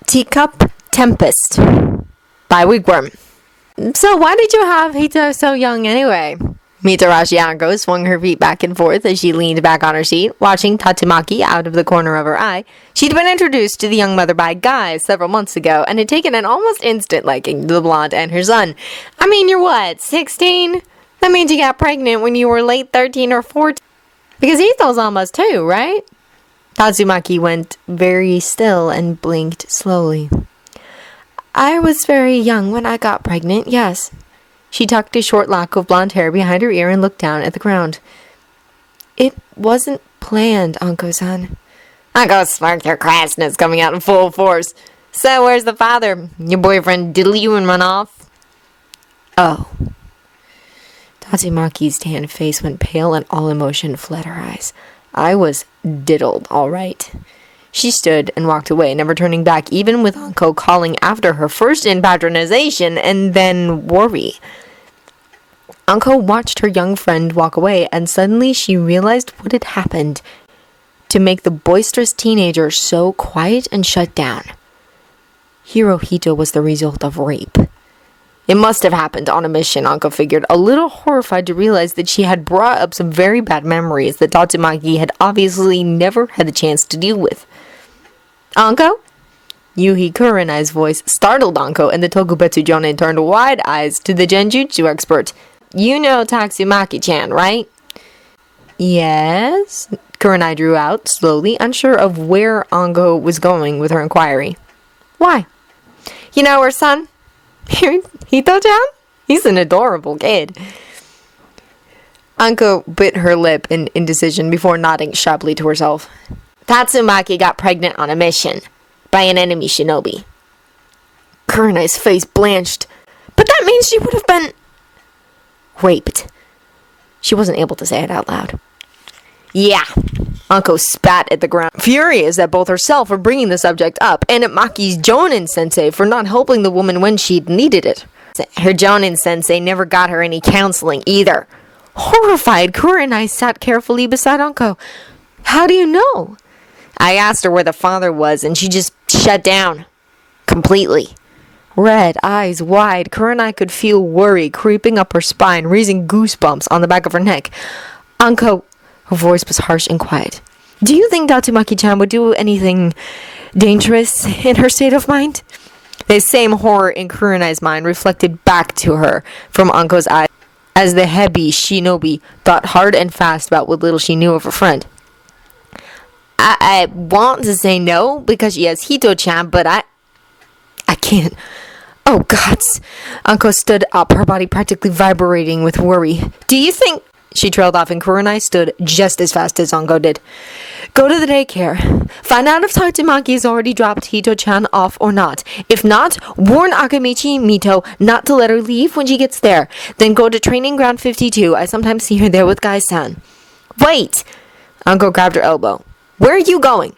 Teacup, Tempest by Wigworm. So why did you have Hito so young anyway? Mitarashi Anko swung her feet back and forth as she leaned back on her seat, watching Tatsumaki out of the corner of her eye. She'd been introduced to the young mother by Guy several months ago, and had taken an almost instant liking to the blonde and her son. I mean, you're what, 16? That means you got pregnant when you were late 13 or 14. Because Hito's almost 2, right? Tatsumaki went very still and blinked slowly. I was very young when I got pregnant, yes. She tucked a short lock of blonde hair behind her ear and looked down at the ground. It wasn't planned, Anko-san. Anko smirked, her crassness coming out in full force. So where's the father? Your boyfriend diddle you and run off? Oh. Tatsumaki's tanned face went pale and all emotion fled her eyes. I was diddled, all right. She stood and walked away, never turning back, even with Anko calling after her, first in patronization and then worry. Anko watched her young friend walk away, and suddenly she realized what had happened to make the boisterous teenager so quiet and shut down. Hirohito was the result of rape. It must have happened on a mission, Anko figured, a little horrified to realize that she had brought up some very bad memories that Tatsumaki had obviously never had the chance to deal with. Anko? Yuhi Kurenai's voice startled Anko, and the Tokubetsu Jonin turned wide eyes to the Genjutsu expert. You know Tatsumaki-chan, right? Yes? Kurenai drew out, slowly, unsure of where Anko was going with her inquiry. Why? You know her son? Hito-chan? He's an adorable kid. Anko bit her lip in indecision before nodding sharply to herself. Tatsumaki got pregnant on a mission by an enemy shinobi. Kurenai's face blanched. But that means she would have been raped. She wasn't able to say it out loud. Yeah. Anko spat at the ground, furious at both herself for bringing the subject up, and at Maki's Jonin sensei for not helping the woman when she'd needed it. Her Jonin sensei never got her any counseling either. Horrified, Kurenai sat carefully beside Anko. How do you know? I asked her where the father was, and she just shut down. Completely. Red, eyes wide, Kurenai could feel worry creeping up her spine, raising goosebumps on the back of her neck. Anko, her voice was harsh and quiet. Do you think Tatsumaki-chan would do anything dangerous in her state of mind? The same horror in Kurenai's mind reflected back to her from Anko's eyes as the heavy shinobi thought hard and fast about what little she knew of her friend. I want to say no because she has Hito-chan, but I can't. Oh, gods. Anko stood up, her body practically vibrating with worry. Do you think... She trailed off, and Kurenai stood just as fast as Anko did. Go to the daycare. Find out if Tatsumaki has already dropped Hito-chan off or not. If not, warn Akamichi Mito not to let her leave when she gets there. Then go to Training Ground 52. I sometimes see her there with Gai-san. Wait! Anko grabbed her elbow. Where are you going?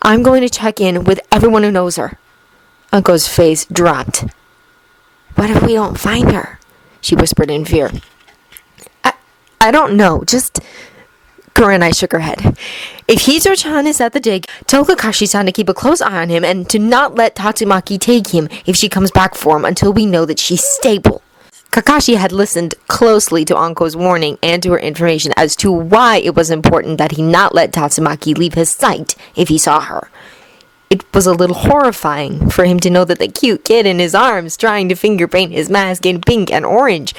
I'm going to check in with everyone who knows her. Anko's face dropped. What if we don't find her? She whispered in fear. I don't know, just... Kurenai shook her head. If Hito-chan is at the dig, tell Kakashi-san to keep a close eye on him and to not let Tatsumaki take him if she comes back for him until we know that she's stable. Kakashi had listened closely to Anko's warning and to her information as to why it was important that he not let Tatsumaki leave his sight if he saw her. It was a little horrifying for him to know that the cute kid in his arms trying to finger paint his mask in pink and orange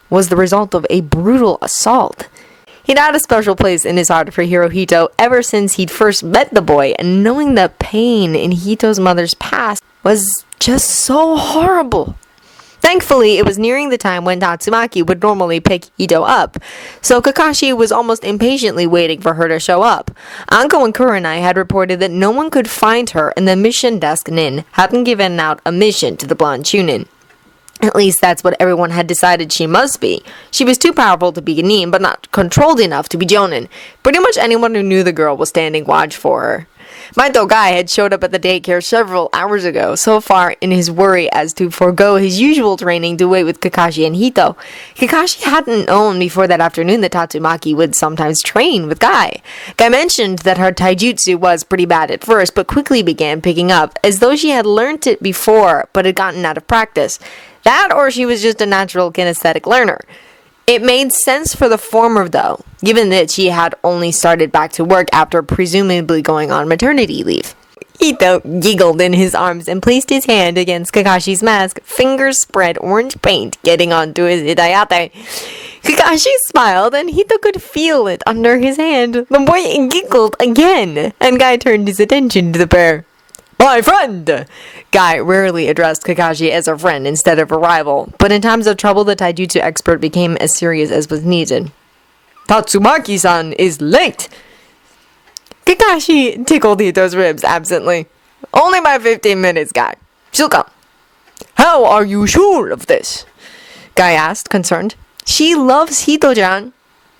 was the result of a brutal assault. He'd had a special place in his heart for Hirohito ever since he'd first met the boy, and knowing the pain in Hito's mother's past was just so horrible. Thankfully, it was nearing the time when Tatsumaki would normally pick Hito up, so Kakashi was almost impatiently waiting for her to show up. Anko and Kurenai had reported that no one could find her, and the mission desk Nin hadn't given out a mission to the blonde Chunin. At least that's what everyone had decided she must be. She was too powerful to be Nin, but not controlled enough to be Jonin. Pretty much anyone who knew the girl was standing watch for her. Maito Guy had showed up at the daycare several hours ago, so far in his worry as to forego his usual training to wait with Kakashi and Hito. Kakashi hadn't known before that afternoon that Tatsumaki would sometimes train with Guy. Guy mentioned that her taijutsu was pretty bad at first, but quickly began picking up, as though she had learnt it before, but had gotten out of practice. That, or she was just a natural kinesthetic learner. It made sense for the former, though, given that she had only started back to work after presumably going on maternity leave. Hito giggled in his arms and placed his hand against Kakashi's mask, fingers spread orange paint getting onto his hitayate. Kakashi smiled, and Hito could feel it under his hand. The boy giggled again, and Guy turned his attention to the pair. "My friend!" Guy rarely addressed Kakashi as a friend instead of a rival, but in times of trouble the taijutsu expert became as serious as was needed. "Tatsumaki-san is late!" Kakashi tickled Hito's ribs absently. "Only by 15 minutes, Guy. She'll come." "How are you sure of this?" Guy asked, concerned. "She loves Hito-chan,"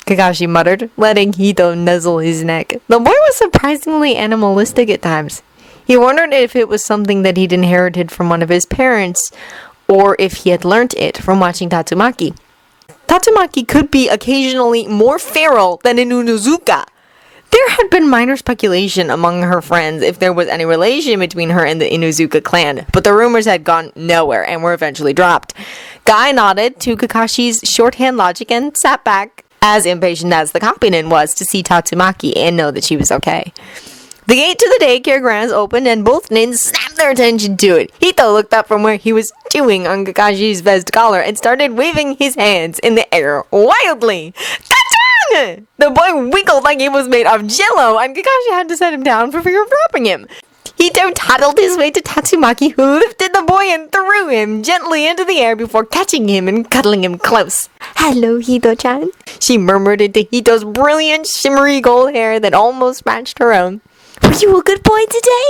Kakashi muttered, letting Hito nuzzle his neck. The boy was surprisingly animalistic at times. He wondered if it was something that he'd inherited from one of his parents, or if he had learnt it from watching Tatsumaki. Tatsumaki could be occasionally more feral than an Unozuka. There had been minor speculation among her friends if there was any relation between her and the Inuzuka clan, but the rumors had gone nowhere and were eventually dropped. Guy nodded to Kakashi's shorthand logic and sat back, as impatient as the Kappinen was to see Tatsumaki and know that she was okay. The gate to the daycare grounds opened and both nins snapped their attention to it. Hito looked up from where he was chewing on Kakashi's vest collar and started waving his hands in the air wildly. "Kachan!" The boy wiggled like he was made of jello, and Kakashi had to set him down for fear of dropping him. Hito toddled his way to Tatsumaki, who lifted the boy and threw him gently into the air before catching him and cuddling him close. "Hello, Hito-chan," she murmured into Hito's brilliant, shimmery gold hair that almost matched her own. "Were you a good boy today?"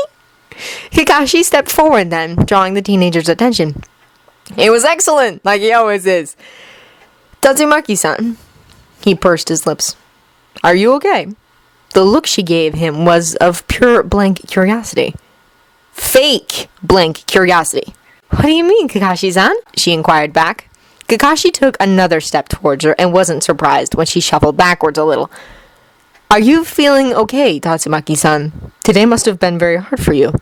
Kakashi stepped forward then, drawing the teenager's attention. "He was excellent, like he always is." "Tatsumaki-san," he pursed his lips. "Are you okay?" The look she gave him was of pure blank curiosity. Fake blank curiosity. "What do you mean, Kakashi-san?" she inquired back. Kakashi took another step towards her and wasn't surprised when she shuffled backwards a little. "Are you feeling okay, Tatsumaki-san? Today must have been very hard for you."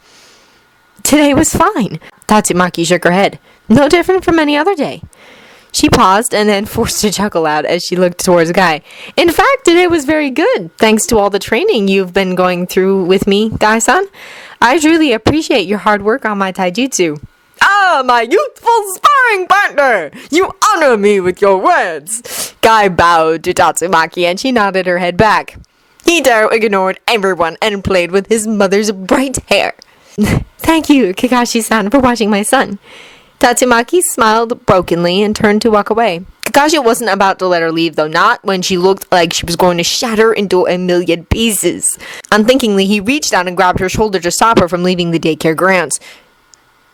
"Today was fine." Tatsumaki shook her head. "No different from any other day." She paused and then forced a chuckle out as she looked towards Guy. "In fact, today was very good, thanks to all the training you've been going through with me, Guy-san. I truly appreciate your hard work on my taijutsu." "Ah, my youthful sparring partner! You honor me with your words!" Guy bowed to Tatsumaki and she nodded her head back. Hito ignored everyone and played with his mother's bright hair. "Thank you, Kakashi-san, for watching my son." Tatsumaki smiled brokenly and turned to walk away. Kakashi wasn't about to let her leave, though, not when she looked like she was going to shatter into a million pieces. Unthinkingly, he reached out and grabbed her shoulder to stop her from leaving the daycare grounds.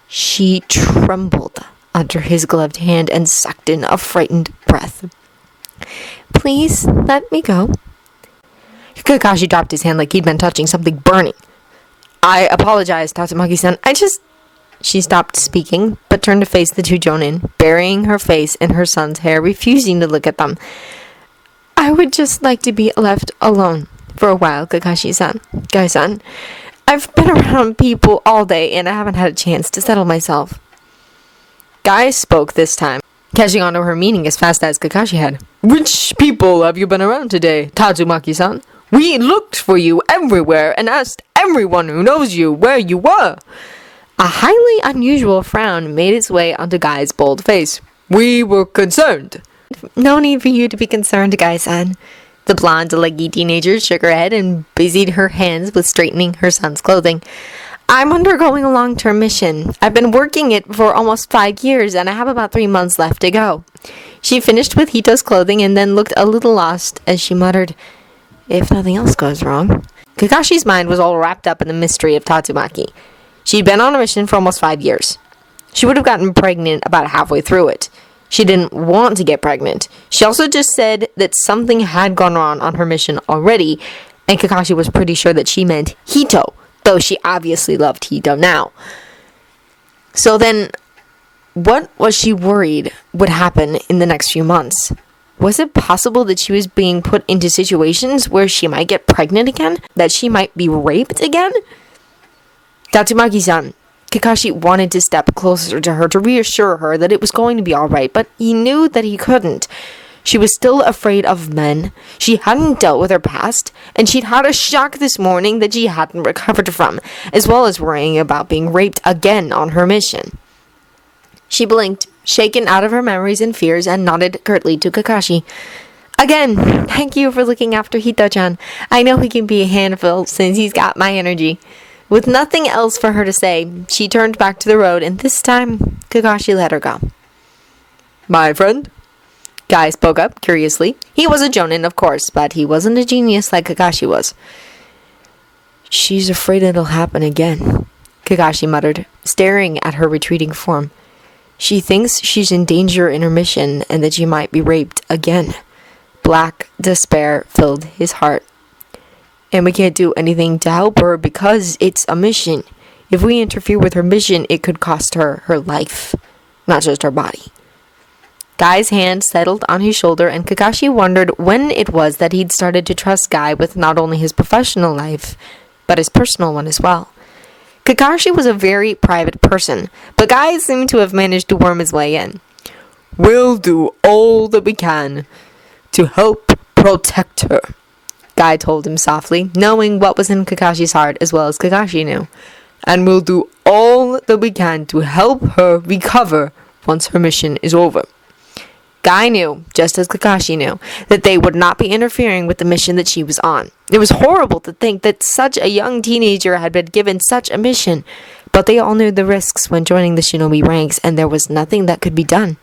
She trembled under his gloved hand and sucked in a frightened breath. "Please, let me go." Kakashi dropped his hand like he'd been touching something burning. "I apologize, Tatsumaki-san. She stopped speaking, but turned to face the two jonin, burying her face in her son's hair, refusing to look at them. "I would just like to be left alone for a while, Kakashi-san. Guy-san, I've been around people all day, and I haven't had a chance to settle myself." Guy spoke this time, catching on to her meaning as fast as Kakashi had. "Which people have you been around today, Tatsumaki-san? We looked for you everywhere and asked everyone who knows you where you were." A highly unusual frown made its way onto Guy's bold face. "We were concerned." "No need for you to be concerned, Guy-san." The blonde, leggy teenager shook her head and busied her hands with straightening her son's clothing. "I'm undergoing a long-term mission. I've been working it for almost 5 years, and I have about 3 months left to go." She finished with Hito's clothing and then looked a little lost as she muttered, "If nothing else goes wrong." Kakashi's mind was all wrapped up in the mystery of Tatsumaki. She'd been on a mission for almost 5 years. She would have gotten pregnant about halfway through it. She didn't want to get pregnant. She also just said that something had gone on her mission already, and Kakashi was pretty sure that she meant Hito, though she obviously loved Hito now. So then, what was she worried would happen in the next few months? Was it possible that she was being put into situations where she might get pregnant again? That she might be raped again? Tatsumaki-san, Kakashi wanted to step closer to her to reassure her that it was going to be alright, but he knew that he couldn't. She was still afraid of men, she hadn't dealt with her past, and she'd had a shock this morning that she hadn't recovered from, as well as worrying about being raped again on her mission. She blinked, shaken out of her memories and fears, and nodded curtly to Kakashi. Again, thank you for looking after Hito-chan. I know he can be a handful since he's got my energy. With nothing else for her to say, she turned back to the road, and this time, Kakashi let her go. My friend? Guy spoke up, curiously. He was a jonin, of course, but he wasn't a genius like Kakashi was. She's afraid it'll happen again, Kakashi muttered, staring at her retreating form. She thinks she's in danger in her mission and that she might be raped again. Black despair filled his heart. And we can't do anything to help her because it's a mission. If we interfere with her mission, it could cost her her life, not just her body. Guy's hand settled on his shoulder, and Kakashi wondered when it was that he'd started to trust Guy with not only his professional life, but his personal one as well. Kakashi was a very private person, but Guy seemed to have managed to worm his way in. We'll do all that we can to help protect her, Guy told him softly, knowing what was in Kakashi's heart as well as Kakashi knew. And we'll do all that we can to help her recover once her mission is over. Guy knew, just as Kakashi knew, that they would not be interfering with the mission that she was on. It was horrible to think that such a young teenager had been given such a mission, but they all knew the risks when joining the shinobi ranks, and there was nothing that could be done.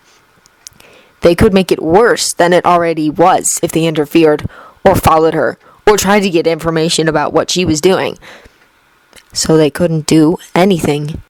They could make it worse than it already was if they interfered, or followed her, or tried to get information about what she was doing. So they couldn't do anything.